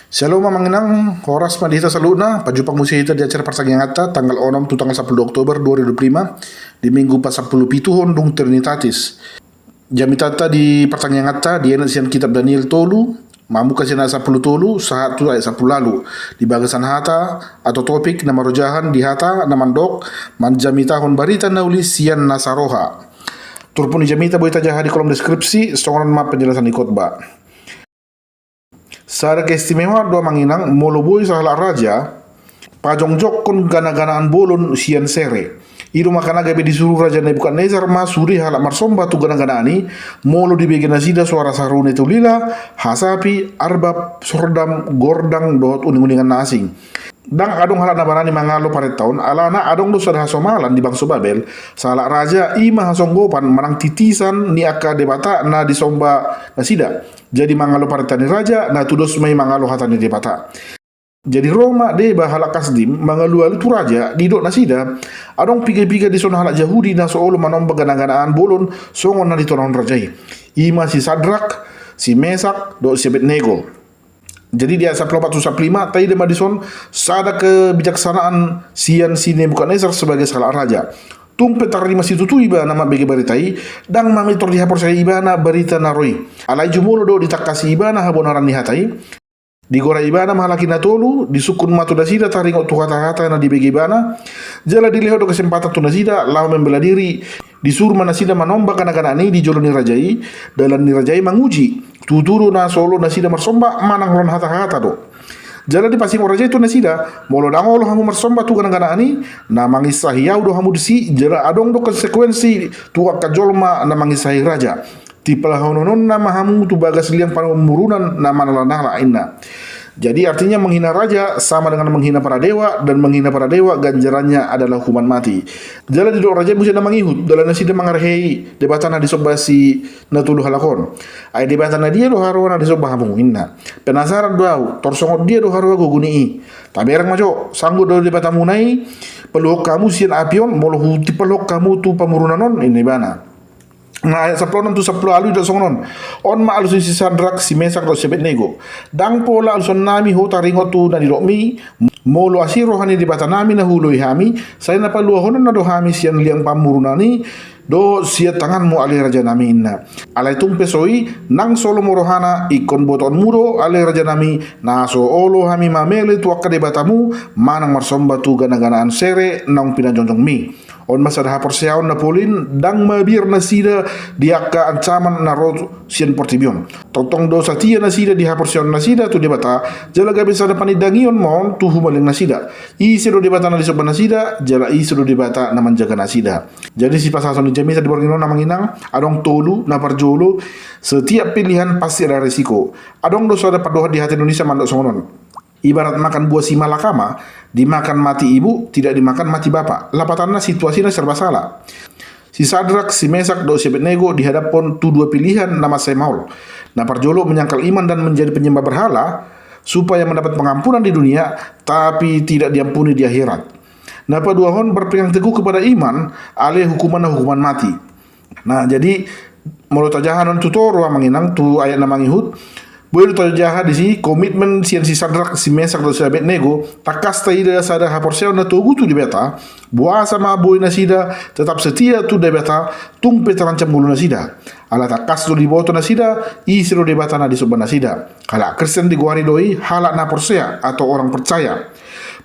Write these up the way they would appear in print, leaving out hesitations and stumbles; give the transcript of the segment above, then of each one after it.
Shalom manginang horas madita saluna pajupang musihita di acara persangingata tanggal 6 tu tanggal 10 Oktober 2025 di minggu pas 10 pituhon dung Trinitatis. Jamitata di persangingata di enasian kitab Daniel tolu mamu kasina 10 tolu saat tu ayat 10 lalu di bagasan hata atau topik nama rojahan di hata namandok manjamita hon barita nauli sian nasaroha. Turpun jamita boleh tajah di kolom deskripsi soalan map penjelasan di khotbah. Secara keistimewaan doa manginang moloboi sahala raja pajongjok kon gana-ganaan bolon sian sere iru makana gabe disuruh raja Nebukadnezar masuri halak marsomba tu gana-ganaani molo di bagian nasida suara sarune tulila hasapi arbab sordam gordang dohot uning-uningan nasing dang adong halak nabarani mangalo paret tahun alana adong do sada hasomalan di bangsa Babel salah raja ima hasonggopan manang titisan ni aka debata na disomba nasida jadi mangalo paretani raja na tudos mai mangalo hatani debata jadi Roma de bahala kasdim mangalu alu tu raja di dok nasida adong piga-piga di sona halak Yahudi na soolo manomba gana-ganaan bolon songon na ditonon rajai ima si Sadrak si Mesak do si Abednego. Jadi dia saplopat tu saplima tai de Madison sada kebijaksanaan sian si Nebukadnezar sebagai salah raja. Tung petarima situ tu iba nama bagi baritai dang mami tor dihapor saya ibana barita naroi. Alai jumulo do ditakasi ibana habonaran nihatai. Digora ibana mahalaki na tolu disukun matu nasida taringot tu kata-kata na dibagi ibana. Jala dilihat do kesempatan tu nasida lau membela diri disuruh manasida manomba kana-kana ni dijoloni rajai dalam nirajai manguji tuturu na solo nasida marsomba manang lon hata-hata do. Jala di pasing raja itu nasida molo dangolo hamu marsomba tu kana-kana ni na mangisahi yau do hamu disi jala adong do konsekuensi tu akajolma na mangisahi raja. Tipelah hononon nama hamu tu bagas liang pamurunan nama nalanah inna. Jadi artinya menghina raja sama dengan menghina para dewa dan menghina para dewa ganjarannya adalah hukuman mati. Jala di raja musia na mangihut dalam nasida mangarhei debatana disobasi natulu halakon. Ai debatana dia do harwana disobah hamu inna. Penasaran doau torsongot dia do harwa guguni. Taberang majo sanggup do debatamu nai peluk kamu sian apion molo huti peluk kamu tu pamurunanon ini bana. Nah ayat 10 tu 10 alu ida songonon on ma alusun si Sadrak si Mesak do si Abednego dang pola alusun nami ho taringo tu na dirokmi molo asiro hani di batanami na huloi hami saya na palua honon na do hami sian liang pamurunani do sia tanganmu alih raja nami inna alai tumpe soi nang solo morohana ikon boton muro alih raja nami na so olo hami mamele tu akka debatamu manang marsomba tu gana-ganaan sere nang pinajonjong mi on masa dah porsiaon na polin dang mabir nasida diaka ancaman na ro sian portibion totong do satia nasida di porsiaon nasida tu debata jala gabe sada panidangion mon tu humaling nasida isi do debata na disoban nasida jala isi do debata na manjaga nasida. Jadi si pasason di jamisa di borgino na manginang adong tolu na parjolo setiap pilihan pasti ada resiko adong do sada padoha di hati Indonesia mandok songonon. Ibarat makan buah si malakama, dimakan mati ibu, tidak dimakan mati bapak. Lapatannya situasinya serba salah. Si Sadrak, si Mesak, do si Abednego dihadapkan tu dua pilihan nama saya maul. Nah parjolo menyangkal iman dan menjadi penyembah berhala supaya mendapat pengampunan di dunia, tapi tidak diampuni di akhirat. Nah dua hon berpegang teguh kepada iman, alih hukuman mati. Nah jadi menurut ajaran tutor manginang tu ayat nama ngihut. Boleh terjadi di sini komitmen si Sadrak si Mesak do si Abednego takas taida sada haporseo na togu tu di beta buah sama boy nasida tetap setia tu di beta tung peterancam mulu nasida ala takas do di boto nasida isiro di beta na disoban nasida kala Kristen di guari doi halak na porsea atau orang percaya.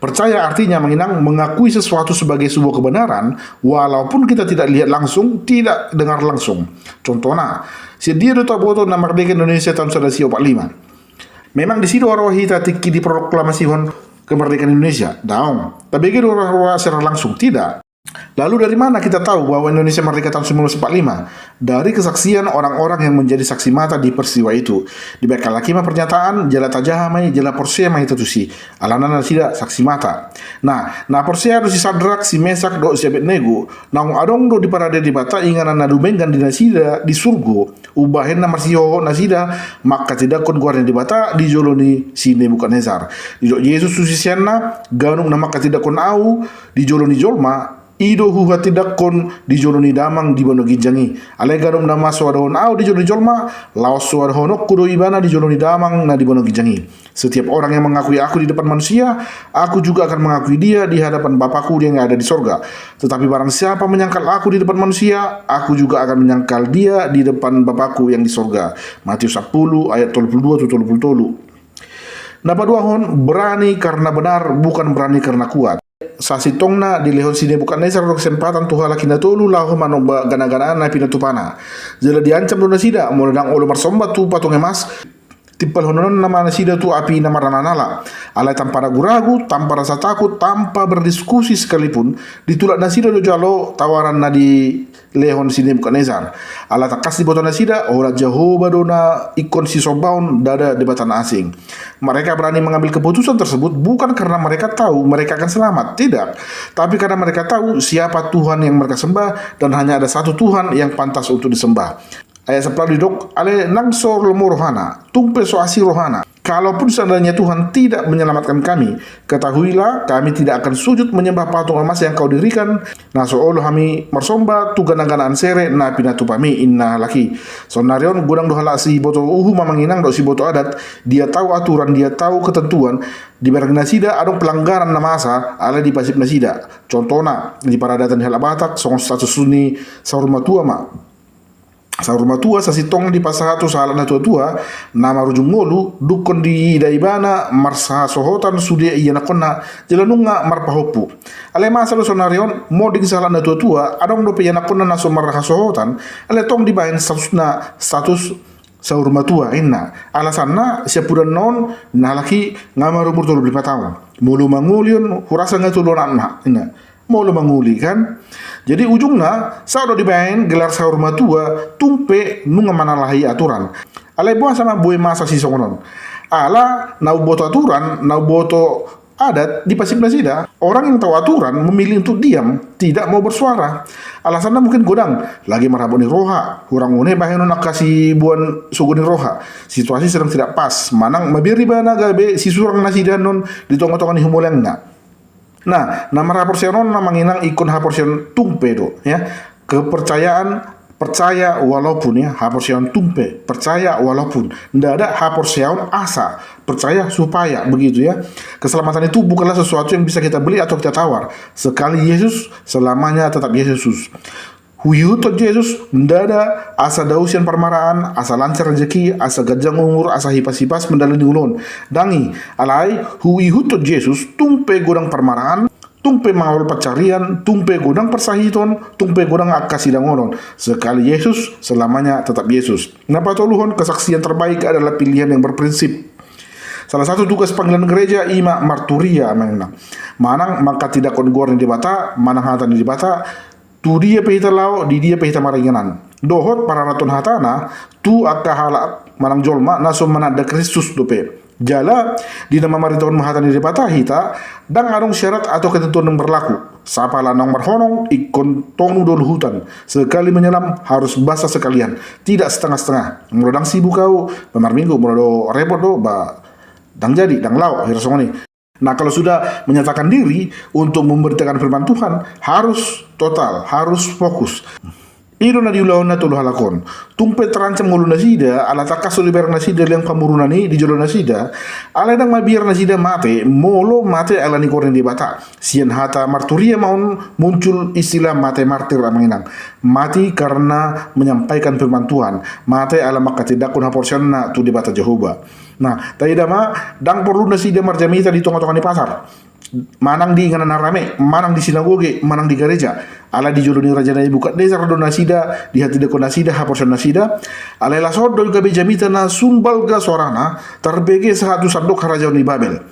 Percaya artinya menginang mengakui sesuatu sebagai sebuah kebenaran walaupun kita tidak lihat langsung, tidak dengar langsung. Contohnya, si dia do boto na merdeka Indonesia tahun 1945. Memang di situ arwah kita tiki di proklamasikan kemerdekaan Indonesia. Daung. Tapi itu arwah secara langsung tidak. Lalu dari mana kita tahu bahwa Indonesia merdeka tahun 1945? Dari kesaksian orang-orang yang menjadi saksi mata di peristiwa itu. Di bekal laki pernyataan jala tajahamai jala porsea mai tetusi. Alana tidak saksi mata. Nah porsea do si Sadrak si Mesak do si Abednego. Nang adong do di parade di bata inganan nadumengan di nasida di surgo. Ubahen na marsiho nasida maka tidak kon guarnya di bata di joloni si Nebukadnezar. Di Yesus susisianna ganung na maka tidak kon au di joloni jolma ido huha tidak kon di jono ni damang di bono ginjangi ale garum na maso adon au di jono jolma laos suar honok kudo ibana di jono ni damang na di bono ginjangi. Setiap orang yang mengakui aku di depan manusia, aku juga akan mengakui dia di hadapan Bapakku yang ada di sorga. Tetapi barang siapa menyangkal aku di depan manusia, aku juga akan menyangkal dia di depan Bapakku yang di sorga. Matius 10 ayat 32-33. Nah paduahon berani karena benar, bukan berani karena kuat. Sasi tongna di lehon sini bukan nesar do kesempatan tuha laki na tolu lahu manoba gana-ganaan na pinatupana. Jala diancam do nasida mo dang olo marsomba tu patung emas. Tippal hononon nama nasida tu api nama rananala. Alai tanpa ragu-ragu, tanpa rasa takut, tanpa berdiskusi sekalipun, ditulak nasida do jalo tawaran na di lehon sini bukan nezar. Ala takas di botol nasida, ora Jehovah dona ikon si sobaun dada debatan asing. Mereka berani mengambil keputusan tersebut bukan karena mereka tahu mereka akan selamat, tidak. Tapi karena mereka tahu siapa Tuhan yang mereka sembah dan hanya ada satu Tuhan yang pantas untuk disembah. Ayat 10 didok, ale nangso lomo rohana, tumpe so asi rohana. Kalaupun seandainya Tuhan tidak menyelamatkan kami, ketahuilah kami tidak akan sujud menyembah patung emas yang kau dirikan. Nah soolo kami marsomba tu ganang-ganaan sere na pinatupami inna laki. Sonarion gudang dohala si boto uhu mamanginang do si boto adat. Dia tahu aturan, dia tahu ketentuan. Di barang nasida adong pelanggaran na masa ala di pasip nasida. Contohnya di paradatan hela batak song status suni saurmatua ma. Saurmatua sasitong di pasahatu salah na tua-tua nama rujung ngolu dukon di daibana marsa sohotan sudia iya nakona jelanunga marpahopu ale masa lo sonarion moding salah na tua-tua adong dope iya nakona naso marha sohotan ale tong dibahin status saurmatua inna alasanna siapudan non nalaki ngamarumur 25 tahun mulu mangulion hurasa ngatulon anna inna mau lo manguli kan. Jadi ujungnya saudo dibain gelar sahur matua tumpe nunga manalahi aturan. Alai buah sama boy masa si songonon. Ala nau boto aturan, nau boto adat di pasif nasida. Orang yang tahu aturan memilih untuk diam, tidak mau bersuara. Alasannya mungkin godang lagi maraboni roha, hurang une bahen nak kasih buan suguni roha. Situasi sedang tidak pas. Manang mabiri bana gabe si surang nasida non di tonga-tonga ni humolengna. Nah, nama raporsion nama nginang ikon haporsion tumpe do ya. Kepercayaan percaya walaupun ya haporsion tumpe, percaya walaupun. Tidak ada haporsion asa, percaya supaya begitu ya. Keselamatan itu bukanlah sesuatu yang bisa kita beli atau kita tawar. Sekali Yesus, selamanya tetap Yesus. Huyuto Yesus ndada asa dausian permaraan, asa lancar rezeki, asa gajang umur, asa hipas-hipas mendalani ulun. Dangi alai huyuto Yesus tumpe godang permaraan, tumpe mangawal pacarian, tumpe godang persahiton, tumpe godang akasidangonon. Sekali Yesus, selamanya tetap Yesus. Napa toluhon kesaksian terbaik adalah pilihan yang berprinsip. Salah satu tugas panggilan gereja ima marturia menang. Manang maka tidak kongor di bata, manang hatan di bata. Tu dia pehita lau, di dia pehita maringanan. Dohot para ratun hatana, tu akka halak manang jolma naso manada Kristus dope. Jala di nama mariton mahatan di patah hita, dang arong syarat atau ketentuan yang berlaku. Sapa lanang marhonong ikon tonu dol hutan. Sekali menyelam harus basah sekalian, tidak setengah-setengah. Mulodang sibuk kau, pemar minggu mulodo repot do, ba dang jadi, dang lau, hirasongoni. Nah kalau sudah menyatakan diri untuk memberitakan firman Tuhan harus total, harus fokus. Iro na diulaw na tulo halakon. Tumpe terancam ngulu nasida, ala takas uliber nasida yang pamurunani di jolo nasida, ala dang mabir nasida mate, molo mate ala ni koren di bata. Sian hata marturia maun muncul istilah mate martir amanginang. Mati karena menyampaikan firman Tuhan. Mate ala makatidakun haporsian na tu di bata Jehovah. Nah, tadi dama dang perlu nasida marjamita di tongah-tongah di pasar. Manang di ngana rame, manang di sinagoge, manang di gereja. Ala di joloni raja na buka nezar do nasida, di hati deko nasida, haporsan nasida. Ala la sodo gabe jamita na sumbal ga sorana, terbege sehatu sandok raja ni Babel.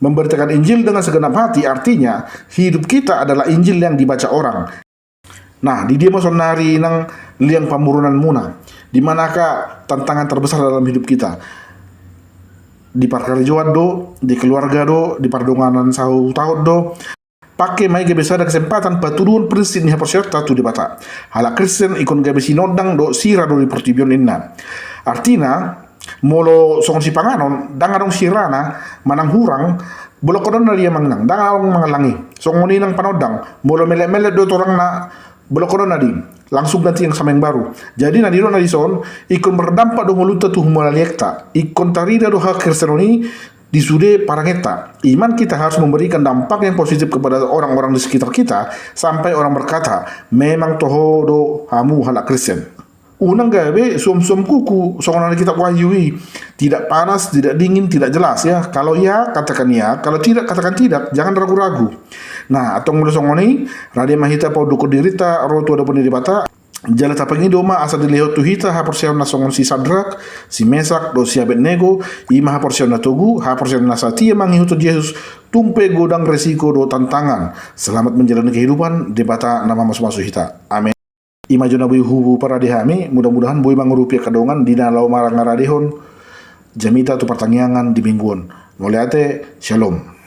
Memberitakan Injil dengan segenap hati artinya hidup kita adalah Injil yang dibaca orang. Nah, di dia masuk nari nang liang pamurunan muna. Di manakah tantangan terbesar dalam hidup kita? Di parkarjoan do, di keluarga do, di pardonganan sahu tahun do. Pakai mai gabe sada kesempatan patudun prinsip ni haperserta tu di bata. Hala Kristen ikon gabe sinodang do sira do di pertibion inna. Artina molo song si panganon dangarong sirana manang hurang Bulok ko na dia mangnang, dang mangalangi. So ngoni nang panodang, mula melek-melek do orang na bulok ko na di. Langsung ganti yang sama yang baru. Jadi na diro na dison, ikon berdampak do ngoluta tuh mulaliekta. Ikon tarida do hak kristenoni disude parangeta. Iman kita harus memberikan dampak yang positif kepada orang-orang di sekitar kita sampai orang berkata, memang toho do hamu halak Kristen. Unang gawe suam-suam kuku songonan kita wahyui, tidak panas, tidak dingin, tidak jelas ya. Kalau ya katakan ya, kalau tidak katakan tidak, jangan ragu-ragu. Nah, atong mulu songoni radia mahita pau duko dirita rotu ada pun dibata jala tapangi doma asa dilihat tu hita ha porsian na songon si Sadrak, si Mesak, do si Abednego, ima ha porsian na Togu, ha porsian na Satia mangi hutu Yesus tumpe godang resiko do tantangan. Selamat menjalani kehidupan debata nama masuk-masuk hita. Amin. Ima jona bui hubu para dihami, mudah-mudahan bui mangurupi kadongan dina lau marang ngaradihon jamita tu pertanyaan di mingguan. Muliate, shalom.